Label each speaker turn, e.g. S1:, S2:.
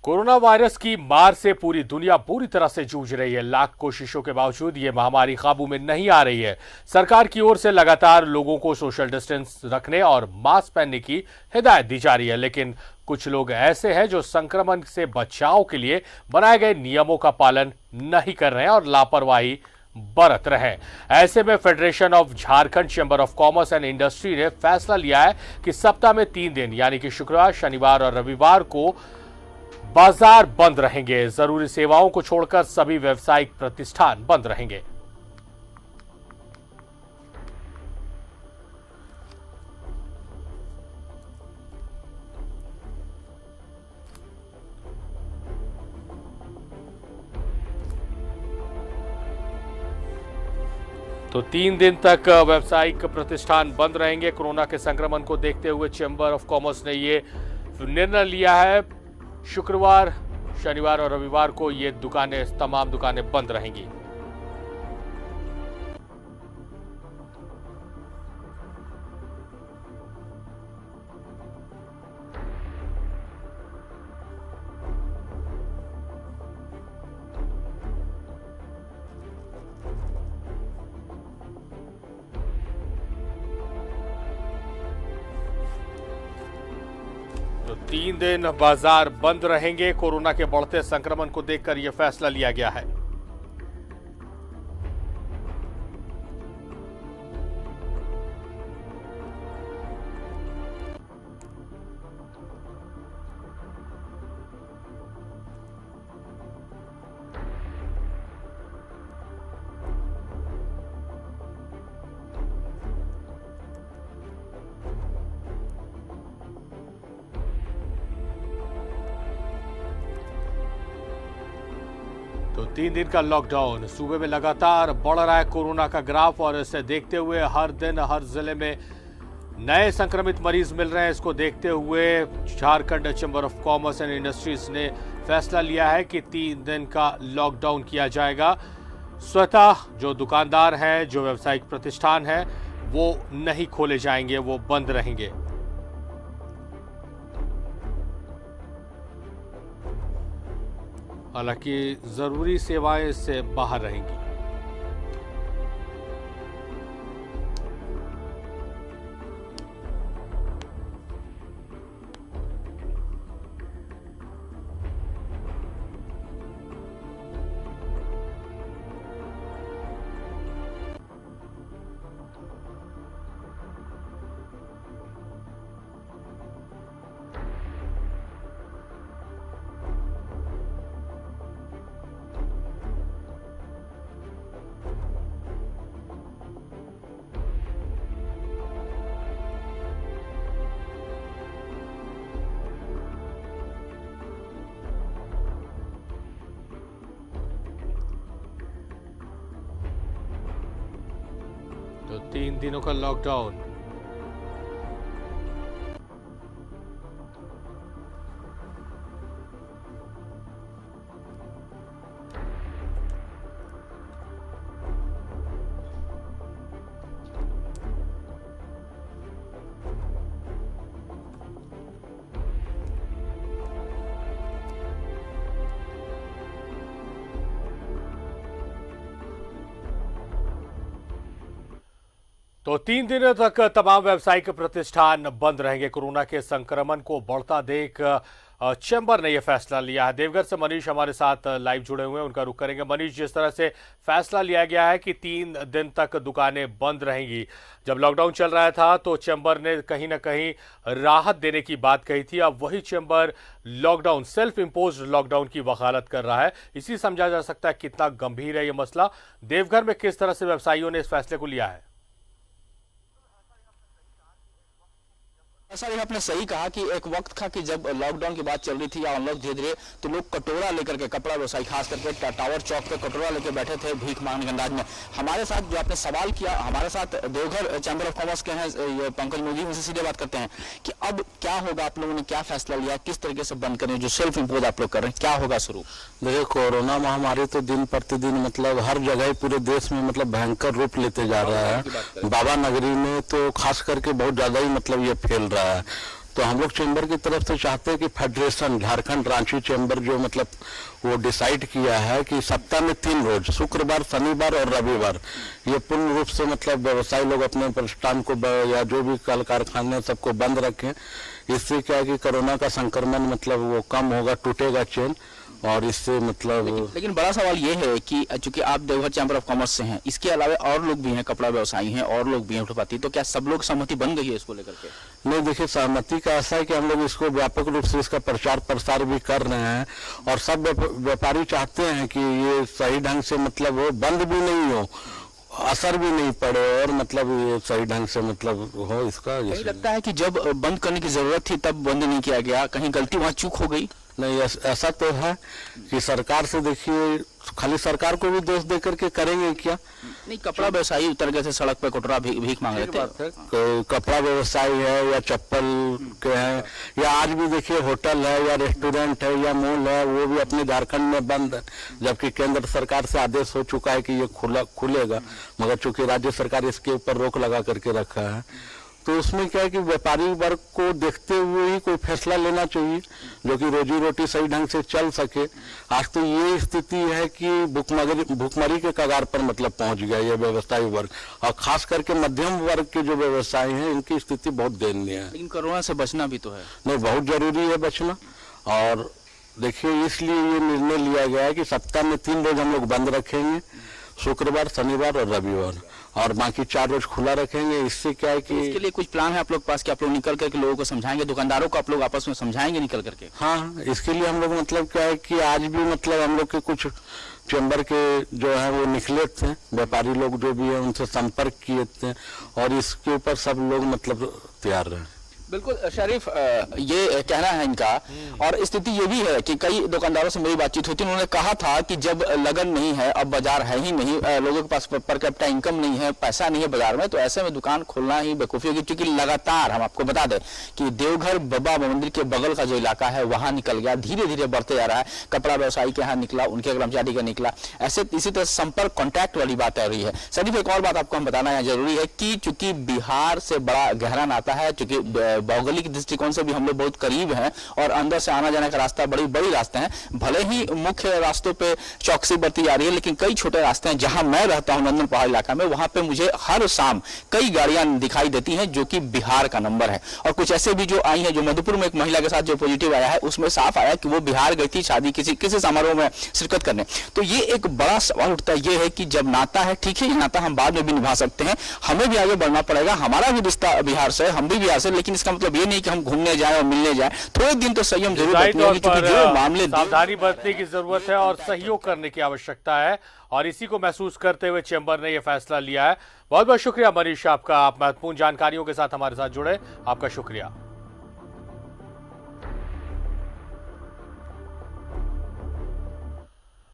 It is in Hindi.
S1: कोरोना वायरस की मार से पूरी दुनिया पूरी तरह से जूझ रही है। लाख कोशिशों के बावजूद ये महामारी काबू में नहीं आ रही है। सरकार की ओर से लगातार लोगों को सोशल डिस्टेंस रखने और मास्क पहनने की हिदायत दी जा रही है, लेकिन कुछ लोग ऐसे हैं जो संक्रमण से बचाव के लिए बनाए गए नियमों का पालन नहीं कर रहे हैं और लापरवाही बरत रहे हैं। ऐसे में federation of Jharkhand chamber of commerce and industry ने फैसला लिया है कि सप्ताह में 3 दिन यानी कि शुक्रवार, शनिवार और रविवार को बाजार बंद रहेंगे। जरूरी सेवाओं को छोड़कर सभी व्यावसायिक प्रतिष्ठान बंद रहेंगे। तो 3 दिन तक व्यावसायिक प्रतिष्ठान बंद रहेंगे। कोरोना के संक्रमण को देखते हुए चैंबर ऑफ कॉमर्स ने ये निर्णय लिया है। शुक्रवार, शनिवार और रविवार को ये तमाम दुकानें बंद रहेंगी। तो 3 दिन बाजार बंद रहेंगे। कोरोना के बढ़ते संक्रमण को देखकर यह फैसला लिया गया है। तो 3 दिन का लॉकडाउन। सूबे में लगातार बढ़ रहा है कोरोना का ग्राफ और इसे देखते हुए हर दिन हर जिले में नए संक्रमित मरीज मिल रहे हैं। इसको देखते हुए Jharkhand chamber of commerce and industries ने फैसला लिया है कि 3 दिन का लॉकडाउन किया जाएगा। स्वतः जो दुकानदार हैं, जो व्यावसायिक प्रतिष्ठान हैं, वो नहीं खोले जाएंगे, वो बंद रहेंगे। हालांकि जरूरी सेवाएं इससे बाहर रहेंगी। तो 3 दिनों का लॉकडाउन। तो 3 दिनों तक तमाम व्यावसायिक प्रतिष्ठान बंद रहेंगे। कोरोना के संक्रमण को बढ़ता देख चैंबर ने यह फैसला लिया है। देवघर से मनीष हमारे साथ लाइव जुड़े हुए हैं, उनका रुख करेंगे। मनीष, जिस तरह से फैसला लिया गया है कि 3 दिन तक दुकानें बंद रहेंगी, जब लॉकडाउन चल रहा था तो चैंबर ने कहीं ना कहीं राहत देने की बात कही थी। अब वही chamber lockdown, self impose lockdown की वकालत कर रहा है। इसी समझा जा सकता है कितना गंभीर है यह मसला। देवघर में किस तरह से व्यवसायियों ने इस फैसले को लिया है?
S2: ऐसा ही आपने सही कहा कि एक वक्त था कि जब लॉकडाउन की बात चल रही थी या अनलॉक धीरे धीरे, तो लोग कटोरा लेकर के, कपड़ा व्यवसायी खास करके टावर चौक पे कटोरा लेकर बैठे थे भीख मांगने के अंदाज में। हमारे साथ जो आपने सवाल किया, हमारे साथ देवघर चैंबर ऑफ कॉमर्स के हैं ये पंकज मोदी, उनसे सीधे बात करते हैं कि अब क्या होगा, आप लोगों ने क्या फैसला लिया, किस तरीके से बंद करें, जो सेल्फ इम्पोज आप लोग कर रहे हैं, क्या होगा शुरू?
S3: देखिए, कोरोना महामारी तो दिन प्रतिदिन मतलब हर जगह पूरे देश में मतलब भयंकर रूप लेते जा रहा है। बाबा नगरी में तो खास करके बहुत ज्यादा ही मतलब ये फैल रहा है। तो हम लोग चेंबर की तरफ से चाहते हैं कि फेडरेशन झारखंड रांची चेंबर जो मतलब वो डिसाइड किया है कि सप्ताह में 3 रोज शुक्रवार, शनिवार और रविवार ये पूर्ण रूप से मतलब व्यवसायी लोग अपने प्रतिष्ठान को या जो भी कल कारखाने सबको बंद रखें। इससे क्या है कि कोरोना का संक्रमण मतलब वो कम होगा, टूटेगा चेन, और इससे मतलब
S2: लेकिन बड़ा सवाल ये है कि चूंकि आप देवघर चैम्बर ऑफ कॉमर्स से हैं, इसके अलावा और लोग भी हैं, कपड़ा व्यवसायी हैं और लोग भी हैं उद्योगपति, तो क्या सब लोग सहमति बन गई है इसको लेकर के?
S3: नहीं, देखिए सहमति का ऐसा है कि हम लोग इसको व्यापक रूप से इसका प्रचार प्रसार भी कर रहे हैं और सब व्यापारी चाहते हैं कि ये सही ढंग से मतलब वो बंद भी नहीं हो, असर भी नहीं पड़े और मतलब ये सही ढंग से मतलब हो इसका।
S2: कहीं लगता है कि जब बंद करने की जरूरत थी तब बंद नहीं किया गया, कहीं गलती वहां चूक हो गई?
S3: नहीं, ऐसा तो है कि सरकार से देखिए खाली सरकार को भी दोष देकर के करेंगे क्या?
S2: नहीं, कपड़ा व्यवसायी उतर गए थे सड़क पे, कटोरा भीख मांग रहे थे।
S3: कपड़ा व्यवसायी है या चप्पल के हैं या आज भी देखिए होटल है या रेस्टोरेंट है या मॉल है, वो भी अपने झारखंड में बंद है, जबकि केंद्र सरकार से आदेश हो चुका है कि ये खुलेगा, मगर चूंकि राज्य सरकार इसके ऊपर रोक लगा करके रखा है। तो उसमें क्या है कि व्यापारी वर्ग को देखते हुए ही कोई फैसला लेना चाहिए जो कि रोजी रोटी सही ढंग से चल सके। आज तो ये स्थिति है कि भुखमरी के कगार पर मतलब पहुंच गया ये व्यवसायी वर्ग, और खास करके मध्यम वर्ग के जो व्यवसायी हैं इनकी स्थिति बहुत दयनीय है।
S2: लेकिन कोरोना से बचना भी तो है। नहीं,
S3: बहुत जरूरी है बचना, और देखिए इसलिए ये निर्णय लिया गया है कि सप्ताह में 3 रोज हम लोग बंद रखेंगे, शुक्रवार, शनिवार और रविवार, और बाकी 4 रोज खुला रखेंगे। इससे क्या है कि
S2: इसके लिए कुछ प्लान है आप लोग पास कि आप लोग निकल करके लोगों को समझाएंगे, दुकानदारों को आप लोग आपस में समझाएंगे निकल करके?
S3: हाँ, इसके लिए हम लोग मतलब क्या है कि आज भी मतलब हम लोग के कुछ चैम्बर के जो है वो निकले थे, व्यापारी लोग जो भी है उनसे संपर्क किए थे और इसके ऊपर सब लोग मतलब तैयार रहे।
S2: बिल्कुल शरीफ, ये कहना है इनका, और स्थिति ये भी है कि कई दुकानदारों से मेरी बातचीत होती है, उन्होंने कहा था कि जब लगन नहीं है, अब बाजार है ही नहीं, लोगों के पास पर कैपिटा इनकम नहीं है, पैसा नहीं है बाजार में, तो ऐसे में दुकान खोलना ही बेवकूफी होगी। क्योंकि लगातार हम आपको बता दें कि देवघर बाबा मंदिर के बगल का जो इलाका है वहां निकल गया, धीरे धीरे बढ़ते जा रहा है, कपड़ा व्यवसायी के यहाँ निकला, उनके कर्मचारी का निकला, ऐसे इसी तरह संपर्क कॉन्टैक्ट वाली बात आ रही है। शरीफ, एक और बात आपको हम बताना यहाँ जरूरी है कि चूंकि बिहार से बड़ा गहरा नाता है, चूंकि भौगोलिक दृष्टिकोण से भी हम लोग बहुत करीब हैं और अंदर से आना जाने का रास्ता बड़ी रास्ते हैं, भले ही मुख्य रास्तों पे चौकसी बरती जा रही है, लेकिन कई छोटे रास्ते हैं। जहां मैं रहता हूं नंदन पहाड़ इलाका में, वहां पे मुझे हर शाम कई गाड़ियां दिखाई देती हैं जो कि बिहार का नंबर है, और कुछ ऐसे भी जो आई हैं, जो मधुपुर में एक महिला के साथ जो पॉजिटिव आया है उसमें साफ आया कि वो बिहार गई थी शादी किसी समारोह में शिरकत करने। तो ये एक बड़ा सवाल उठता है, ये है कि जब नाता है, ठीक है, ये नाता हम बाद में भी निभा सकते हैं, हमें भी आगे बढ़ना पड़ेगा, हमारा भी रिश्ता बिहार से, हम भी बिहार से, लेकिन इसका मतलब ये नहीं कि हम घूमने जाएं और मिलने जाएं, थोड़े दिन तो संयम जरूर रखनी होगी, क्योंकि जो मामले
S1: सावधानी बरतने की जरूरत है और सहयोग करने की आवश्यकता है, और इसी को महसूस करते हुए चैम्बर ने यह फैसला लिया है। बहुत बहुत शुक्रिया मनीष आपका, आप महत्वपूर्ण जानकारियों के साथ हमारे साथ जुड़े, आपका शुक्रिया।